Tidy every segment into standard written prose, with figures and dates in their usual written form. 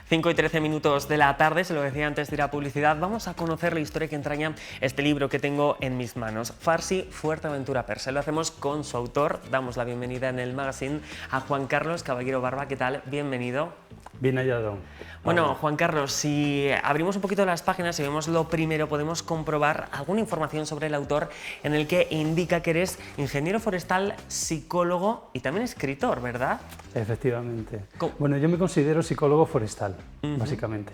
5:13 de la tarde, se lo decía antes de ir a publicidad, vamos a conocer la historia que entraña este libro que tengo en mis manos, Farsi, Fuerteventura Persa. Lo hacemos con su autor, damos la bienvenida en el magazine a Juan Carlos Caballero Barba. ¿Qué tal? Bienvenido. Bien hallado. Bueno, Juan Carlos, si abrimos un poquito las páginas y vemos lo primero, podemos comprobar alguna información sobre el autor en el que indica que eres ingeniero forestal, psicólogo y también escritor, ¿verdad? Efectivamente. ¿Cómo? Bueno, yo me considero psicólogo forestal, básicamente.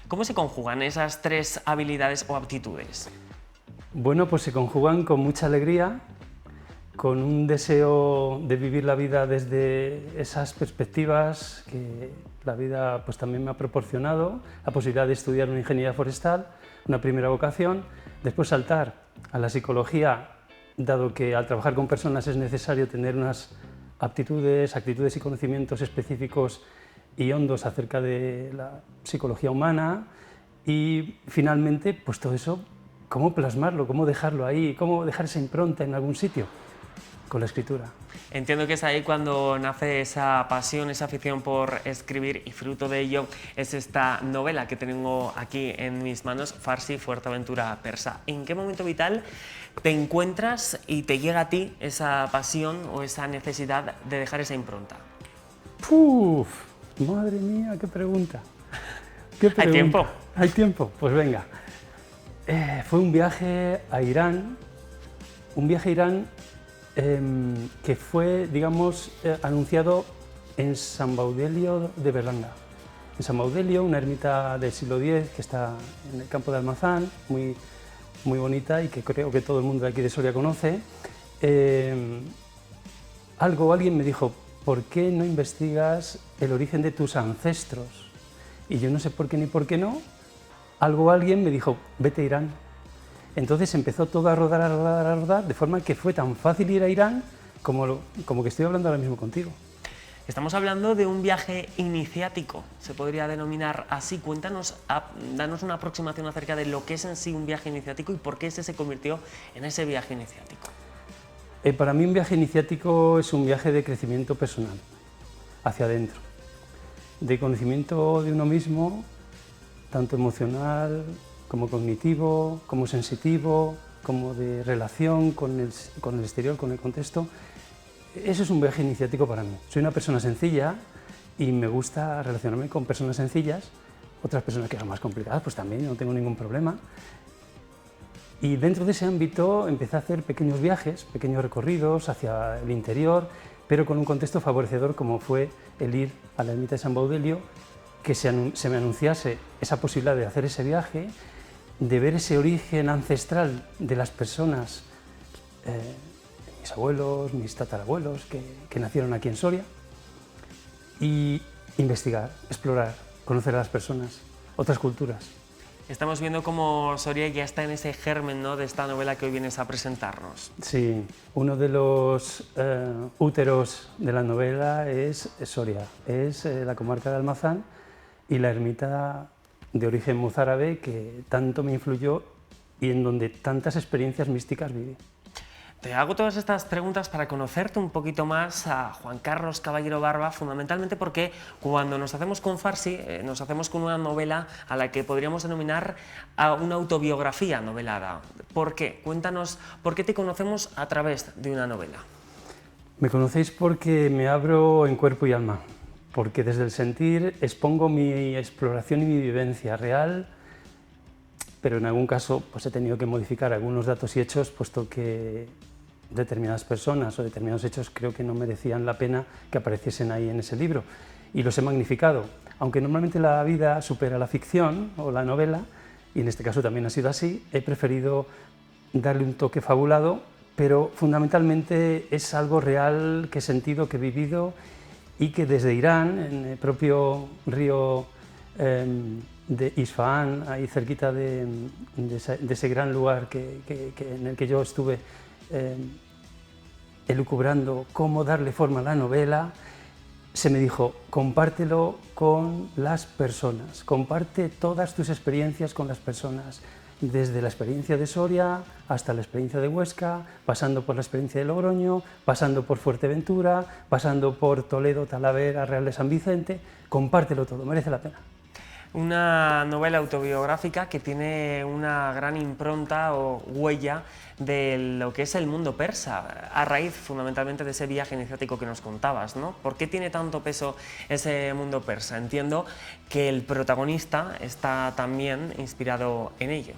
¿Cómo se conjugan esas tres habilidades o aptitudes? Bueno, pues se conjugan con mucha alegría, con un deseo de vivir la vida desde esas perspectivas que la vida pues también me ha proporcionado, la posibilidad de estudiar una ingeniería forestal, una primera vocación, después saltar a la psicología, dado que al trabajar con personas es necesario tener unas aptitudes, actitudes y conocimientos específicos y hondos acerca de la psicología humana, y finalmente pues todo eso, cómo plasmarlo, cómo dejarlo ahí, cómo dejar esa impronta en algún sitio con la escritura. Entiendo que es ahí cuando nace esa pasión, esa afición por escribir, y fruto de ello es esta novela que tengo aquí en mis manos, Farsi, Fuerteventura Persa. ¿En qué momento vital te encuentras y te llega a ti esa pasión o esa necesidad de dejar esa impronta? ¡Puf! Madre mía, qué pregunta. ¿Qué pregunta? ¿Hay tiempo? ¿Hay tiempo? Pues venga. Fue un viaje a Irán, que fue, digamos, anunciado en Sant Baudelio de Berlanga. En Sant Baudelio, una ermita del siglo X que está en el campo de Almazán, muy bonita y que creo que todo el mundo de aquí de Soria conoce. Alguien me dijo, ¿por qué no investigas el origen de tus ancestros? Y yo no sé por qué ni por qué no. Alguien me dijo, vete a Irán. Entonces empezó todo a rodar, de forma que fue tan fácil ir a Irán como que estoy hablando ahora mismo contigo. Estamos hablando de un viaje iniciático, se podría denominar así. Cuéntanos, danos una aproximación acerca de lo que es en sí un viaje iniciático y por qué ese se convirtió en ese viaje iniciático. Para mí un viaje iniciático es un viaje de crecimiento personal, hacia adentro, de conocimiento de uno mismo, tanto emocional como cognitivo, como sensitivo, como de relación con el exterior, con el contexto. Eso es un viaje iniciático para mí. Soy una persona sencilla y me gusta relacionarme con personas sencillas, otras personas que son más complicadas, pues también no tengo ningún problema. Y dentro de ese ámbito empecé a hacer pequeños viajes, pequeños recorridos hacia el interior, pero con un contexto favorecedor como fue el ir a la ermita de Sant Baudelio, que se me anunciase esa posibilidad de hacer ese viaje, de ver ese origen ancestral de las personas, mis abuelos, mis tatarabuelos, que nacieron aquí en Soria, y investigar, explorar, conocer a las personas, otras culturas. Estamos viendo cómo Soria ya está en ese germen, ¿no?, de esta novela que hoy vienes a presentarnos. Sí, uno de los úteros de la novela es Soria, es la comarca de Almazán y la ermita de origen mozárabe que tanto me influyó y en donde tantas experiencias místicas viví. Te hago todas estas preguntas para conocerte un poquito más a Juan Carlos Caballero Barba, fundamentalmente porque cuando nos hacemos con Farsi, nos hacemos con una novela a la que podríamos denominar una autobiografía novelada. ¿Por qué? Cuéntanos, ¿por qué te conocemos a través de una novela? Me conocéis porque me abro en cuerpo y alma, porque desde el sentir expongo mi exploración y mi vivencia real, pero en algún caso pues he tenido que modificar algunos datos y hechos, puesto que determinadas personas o determinados hechos creo que no merecían la pena que apareciesen ahí en ese libro, y los he magnificado. Aunque normalmente la vida supera la ficción o la novela, y en este caso también ha sido así, he preferido darle un toque fabulado, pero fundamentalmente es algo real que he sentido, que he vivido, y que desde Irán, en el propio río de Isfahán, ahí cerquita de ese gran lugar en el que yo estuve elucubrando cómo darle forma a la novela, se me dijo, compártelo con las personas, comparte todas tus experiencias con las personas, desde la experiencia de Soria hasta la experiencia de Huesca, pasando por la experiencia de Logroño, pasando por Fuerteventura, pasando por Toledo, Talavera, Real de San Vicente, compártelo todo, merece la pena. Una novela autobiográfica que tiene una gran impronta o huella de lo que es el mundo persa, a raíz fundamentalmente de ese viaje iniciático que nos contabas, ¿no? ¿Por qué tiene tanto peso ese mundo persa? Entiendo que el protagonista está también inspirado en ello.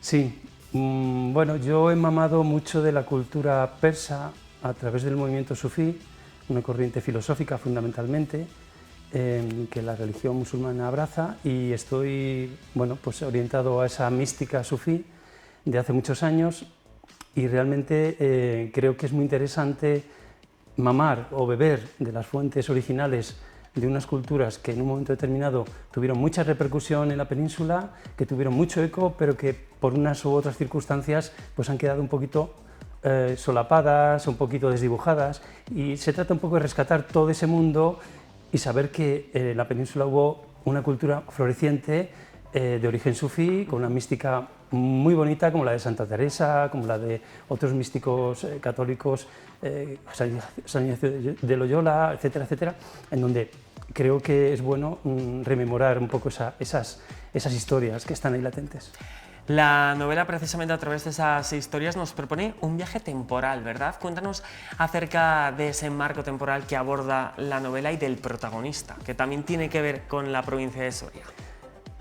Sí, bueno, yo he mamado mucho de la cultura persa a través del movimiento sufí, una corriente filosófica fundamentalmente, que la religión musulmana abraza, y estoy pues orientado a esa mística sufí de hace muchos años, y realmente creo que es muy interesante mamar o beber de las fuentes originales de unas culturas que en un momento determinado tuvieron mucha repercusión en la península, que tuvieron mucho eco, pero que por unas u otras circunstancias pues han quedado un poquito solapadas, un poquito desdibujadas, y se trata un poco de rescatar todo ese mundo y saber que en la península hubo una cultura floreciente de origen sufí, con una mística muy bonita como la de Santa Teresa, como la de otros místicos católicos, San Ignacio de Loyola, etcétera, etcétera, en donde creo que es bueno rememorar un poco esas historias que están ahí latentes. La novela, precisamente a través de esas historias, nos propone un viaje temporal, ¿verdad? Cuéntanos acerca de ese marco temporal que aborda la novela y del protagonista, que también tiene que ver con la provincia de Soria.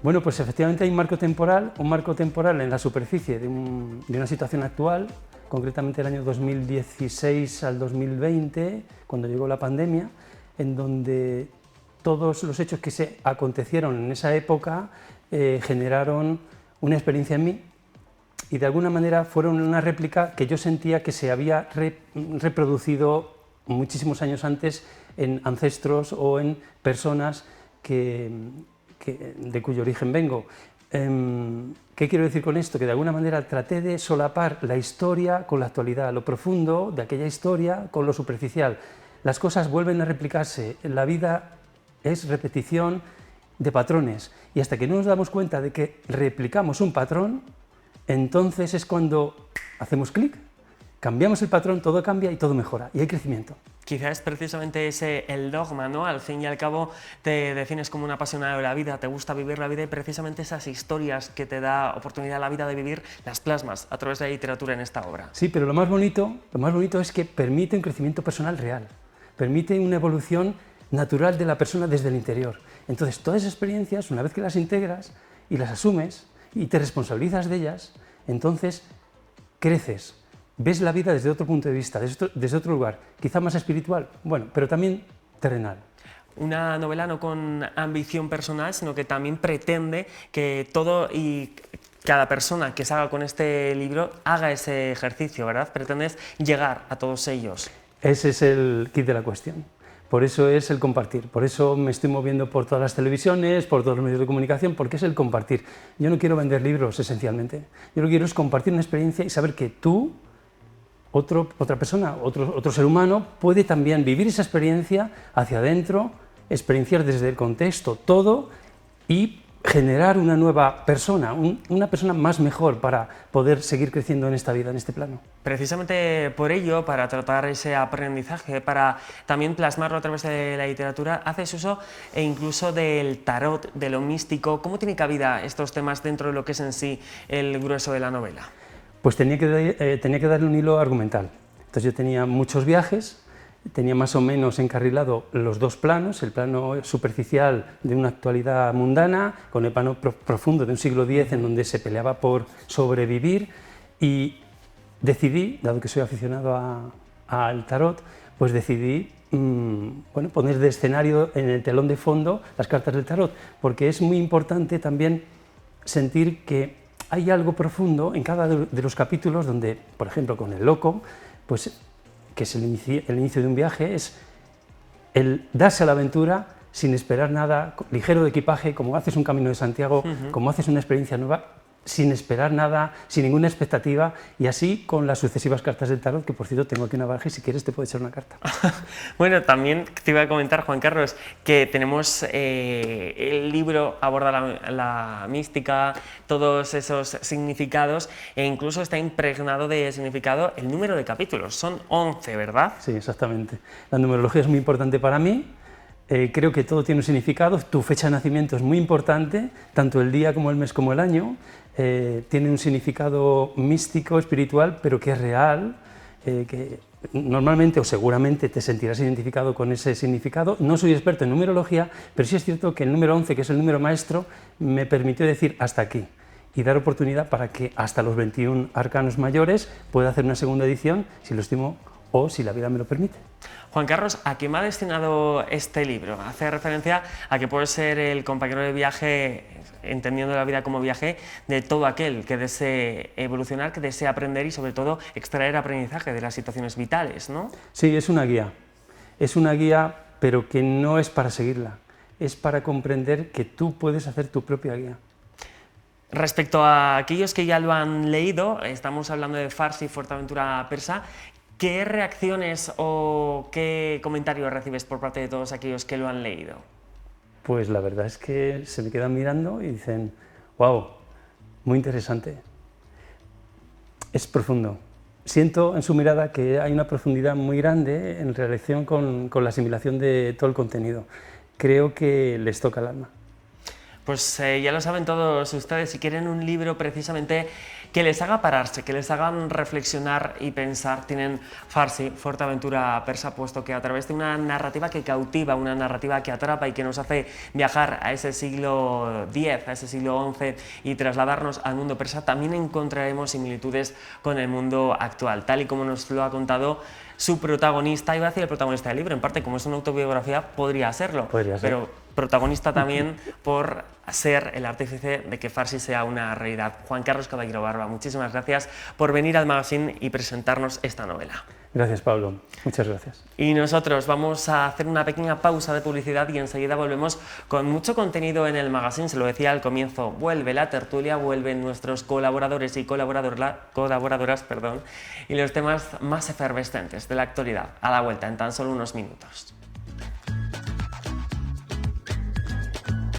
Bueno, pues efectivamente hay un marco temporal en la superficie de una situación actual, concretamente el año 2016 al 2020, cuando llegó la pandemia, en donde todos los hechos que se acontecieron en esa época generaron una experiencia en mí, y de alguna manera fueron una réplica que yo sentía que se había reproducido muchísimos años antes en ancestros o en personas de cuyo origen vengo. ¿Qué quiero decir con esto? Que de alguna manera traté de solapar la historia con la actualidad, lo profundo de aquella historia con lo superficial. Las cosas vuelven a replicarse, la vida es repetición de patrones, y hasta que no nos damos cuenta de que replicamos un patrón, entonces es cuando hacemos clic, cambiamos el patrón, todo cambia y todo mejora, y hay crecimiento. Quizás precisamente ese el dogma, ¿no? Al fin y al cabo te defines como un apasionado de la vida, te gusta vivir la vida, y precisamente esas historias que te da oportunidad la vida de vivir las plasmas a través de la literatura en esta obra. Sí, pero lo más bonito es que permite un crecimiento personal real, permite una evolución natural de la persona desde el interior. Entonces, todas esas experiencias, una vez que las integras y las asumes y te responsabilizas de ellas, entonces creces, ves la vida desde otro punto de vista, desde otro lugar, quizá más espiritual, bueno, pero también terrenal. Una novela no con ambición personal, sino que también pretende que todo y cada persona que salga con este libro haga ese ejercicio, ¿verdad? Pretendes llegar a todos ellos. Ese es el quid de la cuestión. Por eso es el compartir, por eso me estoy moviendo por todas las televisiones, por todos los medios de comunicación, porque es el compartir. Yo no quiero vender libros, esencialmente. Yo lo que quiero es compartir una experiencia y saber que tú, otra persona, otro ser humano, puede también vivir esa experiencia hacia adentro, experienciar desde el contexto todo y generar una nueva persona, una persona más mejor para poder seguir creciendo en esta vida, en este plano. Precisamente por ello, para tratar ese aprendizaje, para también plasmarlo a través de la literatura, haces uso e incluso del tarot, de lo místico. ¿Cómo tiene cabida estos temas dentro de lo que es en sí el grueso de la novela? Pues tenía que darle un hilo argumental. Entonces yo tenía muchos viajes, tenía más o menos encarrilado los dos planos, el plano superficial de una actualidad mundana, con el plano profundo de un siglo X en donde se peleaba por sobrevivir, y decidí, dado que soy aficionado al tarot, pues decidí poner de escenario en el telón de fondo las cartas del tarot, porque es muy importante también sentir que hay algo profundo en cada de los capítulos donde, por ejemplo, con el loco, pues que es el inicio de un viaje, es el darse a la aventura sin esperar nada, ligero de equipaje, como haces un Camino de Santiago, como haces una experiencia nueva, sin esperar nada, sin ninguna expectativa, y así con las sucesivas cartas del tarot, que por cierto tengo aquí una baraja y si quieres te puedo echar una carta. Bueno, también te iba a comentar, Juan Carlos, que tenemos el libro aborda la mística, todos esos significados, e incluso está impregnado de significado el número de capítulos, son 11, ¿verdad? Sí, exactamente. La numerología es muy importante para mí. Creo que todo tiene un significado, tu fecha de nacimiento es muy importante, tanto el día como el mes como el año, tiene un significado místico, espiritual, pero que es real, que normalmente o seguramente te sentirás identificado con ese significado. No soy experto en numerología, pero sí es cierto que el número 11, que es el número maestro, me permitió decir hasta aquí y dar oportunidad para que hasta los 21 arcanos mayores pueda hacer una segunda edición, si lo estimo o si la vida me lo permite. Juan Carlos, ¿a qué me ha destinado este libro? Hace referencia a que puede ser el compañero de viaje, entendiendo la vida como viaje, de todo aquel que desee evolucionar, que desee aprender y sobre todo extraer aprendizaje de las situaciones vitales, ¿no? Sí, es una guía, pero que no es para seguirla, es para comprender que tú puedes hacer tu propia guía. Respecto a aquellos que ya lo han leído, estamos hablando de Farsi, Fuerteventura Persa. ¿Qué reacciones o qué comentarios recibes por parte de todos aquellos que lo han leído? Pues la verdad es que se me quedan mirando y dicen, wow, muy interesante. Es profundo. Siento en su mirada que hay una profundidad muy grande en relación con la asimilación de todo el contenido. Creo que les toca el alma. Pues ya lo saben todos ustedes, si quieren un libro precisamente que les haga pararse, que les hagan reflexionar y pensar, tienen Farsi, Fuerteventura Persa, puesto que a través de una narrativa que cautiva, una narrativa que atrapa y que nos hace viajar a ese siglo X, a ese siglo XI y trasladarnos al mundo persa, también encontraremos similitudes con el mundo actual, tal y como nos lo ha contado su protagonista. Iba a decir el protagonista del libro, en parte como es una autobiografía podría serlo, pero protagonista también por ser el artífice de que Farsi sea una realidad. Juan Carlos Caballero Barba, muchísimas gracias por venir al magazine y presentarnos esta novela. Gracias, Pablo. Muchas gracias. Y nosotros vamos a hacer una pequeña pausa de publicidad y enseguida volvemos con mucho contenido en el magazine. Se lo decía al comienzo, vuelve la tertulia, vuelven nuestros colaboradores y colaboradoras, y los temas más efervescentes de la actualidad. A la vuelta en tan solo unos minutos.